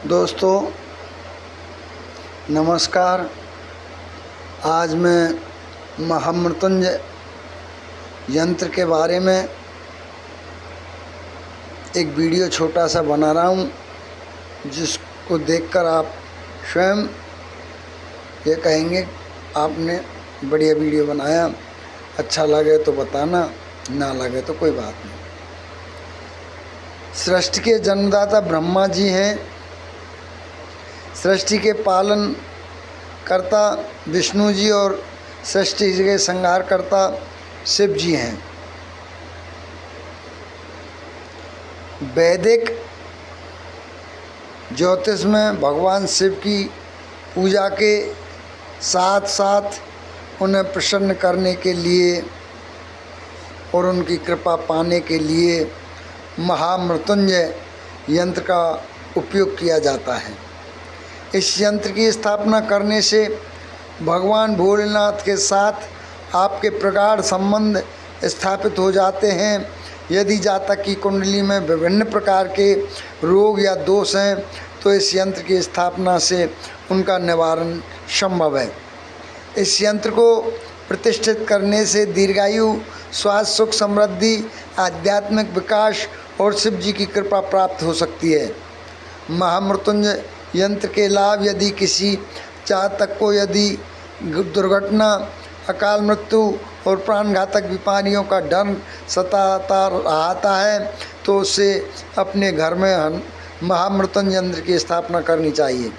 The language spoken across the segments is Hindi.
दोस्तों नमस्कार। आज मैं महामृत्युंजय यंत्र के बारे में एक वीडियो छोटा सा बना रहा हूँ, जिसको देखकर आप स्वयं ये कहेंगे आपने बढ़िया वीडियो बनाया। अच्छा लगे तो बताना, ना लगे तो कोई बात नहीं। सृष्टि के जन्मदाता ब्रह्मा जी हैं। सृष्टि के पालन करता विष्णु जी और सृष्टि के संहार करता शिव जी हैं। वैदिक ज्योतिष में भगवान शिव की पूजा के साथ साथ उन्हें प्रसन्न करने के लिए और उनकी कृपा पाने के लिए महामृत्युंजय यंत्र का उपयोग किया जाता है। इस यंत्र की स्थापना करने से भगवान भोलेनाथ के साथ आपके प्रगाढ़ संबंध स्थापित हो जाते हैं। यदि जातक की कुंडली में विभिन्न प्रकार के रोग या दोष हैं तो इस यंत्र की स्थापना से उनका निवारण संभव है। इस यंत्र को प्रतिष्ठित करने से दीर्घायु, स्वास्थ्य, सुख, समृद्धि, आध्यात्मिक विकास और शिव जी की कृपा प्राप्त हो सकती है। महामृत्युंजय यंत्र के लाभ: यदि किसी जातक को यदि दुर्घटना, अकाल मृत्यु और प्राणघातक बीमारियों का डर सताता रहता है तो उसे अपने घर में महामृत्युंजय यंत्र की स्थापना करनी चाहिए।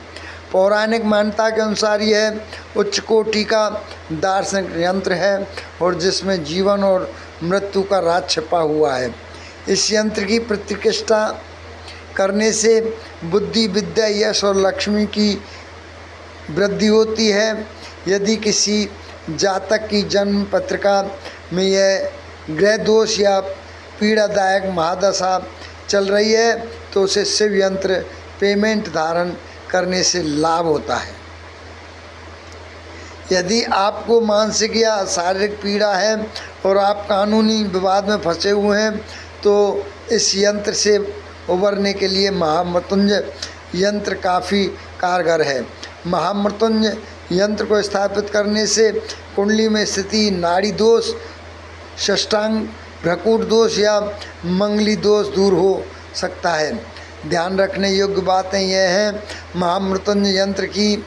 पौराणिक मान्यता के अनुसार यह उच्च कोटि का दार्शनिक यंत्र है और जिसमें जीवन और मृत्यु का राज छिपा हुआ है। इस यंत्र की प्रतिष्ठा करने से बुद्धि, विद्या, यश और लक्ष्मी की वृद्धि होती है। यदि किसी जातक की जन्म पत्रिका में यह ग्रह दोष या पीड़ादायक महादशा चल रही है तो उसे शिव यंत्र पेमेंट धारण करने से लाभ होता है। यदि आपको मानसिक या शारीरिक पीड़ा है और आप कानूनी विवाद में फंसे हुए हैं तो इस यंत्र से उबरने के लिए महामृत्युंजय यंत्र काफ़ी कारगर है। महामृत्युंजय यंत्र को स्थापित करने से कुंडली में स्थिति नाड़ी दोष, षष्टांग भ्रकुट दोष या मंगली दोष दूर हो सकता है। ध्यान रखने योग्य बातें यह हैं: महामृत्युंजय यंत्र की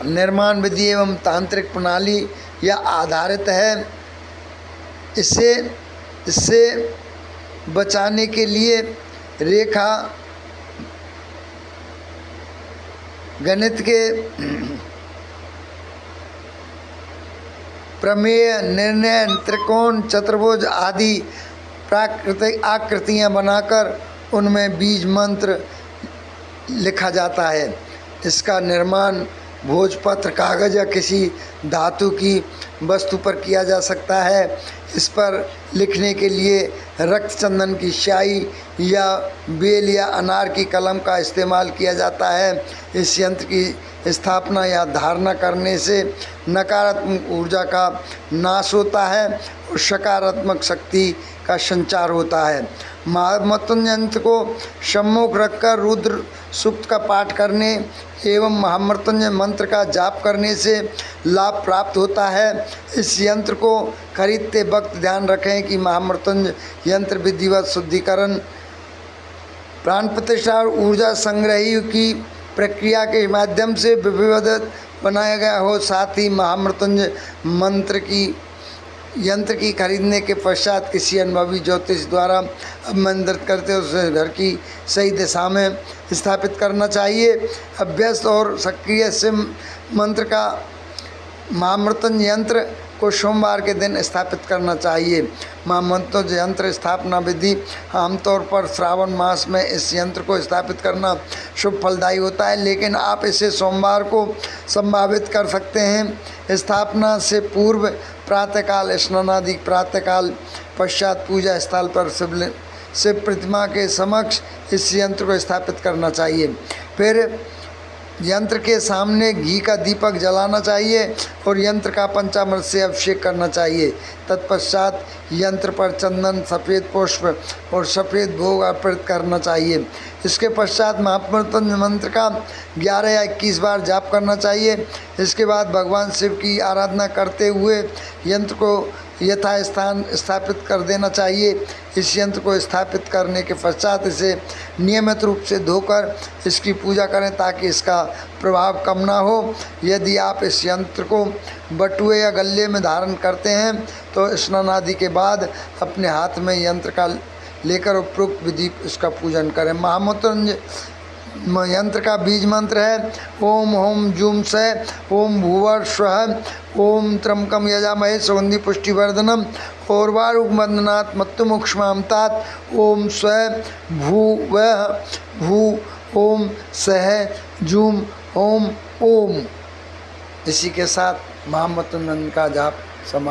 निर्माण विधि एवं तांत्रिक प्रणाली या आधारित है। इससे बचाने के लिए रेखा गणित के प्रमेय, निर्णय, त्रिकोण, चतुर्भुज आदि प्राकृतिक आकृतियाँ बनाकर उनमें बीज मंत्र लिखा जाता है। इसका निर्माण भोजपत्र, कागज या किसी धातु की वस्तु पर किया जा सकता है। इस पर लिखने के लिए रक्त चंदन की स्याही या बेल या अनार की कलम का इस्तेमाल किया जाता है। इस यंत्र की स्थापना या धारणा करने से नकारात्मक ऊर्जा का नाश होता है और सकारात्मक शक्ति का संचार होता है। महामृत्युंजय यंत्र को सम्मुख रखकर रुद्र सूक्त का पाठ करने एवं महामृत्युंजय मंत्र का जाप करने से लाभ प्राप्त होता है। इस यंत्र को खरीदते वक्त ध्यान रखें कि महामृत्युंजय यंत्र विधिवत शुद्धिकरण, प्राण प्रतिष्ठा और ऊर्जा संग्रही की प्रक्रिया के माध्यम से विधिवत बनाया गया हो। साथ ही महामृत्युंजय यंत्र की खरीदने के पश्चात किसी अनुभवी ज्योतिष द्वारा अभिमंत्रित करते उसे घर की सही दिशा में स्थापित करना चाहिए। अभ्यस्त और सक्रिय शिव मंत्र का महामृत्युंजय यंत्र को सोमवार के दिन स्थापित करना चाहिए। महामृत्युंजय यंत्र स्थापना विधि: आमतौर पर श्रावण मास में इस यंत्र को स्थापित करना शुभ फलदायी होता है, लेकिन आप इसे सोमवार को संभावित कर सकते हैं। स्थापना से पूर्व प्रातःकाल स्नानादि, प्रातःकाल पश्चात पूजा स्थल पर शिव प्रतिमा के समक्ष इस यंत्र को स्थापित करना चाहिए। फिर यंत्र के सामने घी का दीपक जलाना चाहिए और यंत्र का पंचामृत से अभिषेक करना चाहिए। तत्पश्चात यंत्र पर चंदन, सफ़ेद पुष्प और सफ़ेद भोग अर्पित करना चाहिए। इसके पश्चात महामृत्युंजय मंत्र का 11 या 21 बार जाप करना चाहिए। इसके बाद भगवान शिव की आराधना करते हुए यंत्र को यथास्थान स्थापित कर देना चाहिए। इस यंत्र को स्थापित करने के पश्चात इसे नियमित रूप से धोकर इसकी पूजा करें ताकि इसका प्रभाव कम ना हो। यदि आप इस यंत्र को बटुए या गल्ले में धारण करते हैं तो स्नान आदि के बाद अपने हाथ में यंत्र का लेकर उपरोक्त विधि इसका पूजन करें। महामृत्युंजय यंत्र का बीज मंत्र है ओम होम जूम स ओम भूवर स्वः ओम त्र्यंबकम यजामहे सुगंधि पुष्टिवर्धनम उर्वारुकमंदनात् मत्तुमुक्ष्मामतात ओम स्व भू वह भू ओम सह जूम ओम ओम। इसी के साथ महामृत्युंजय का जाप समाप्त।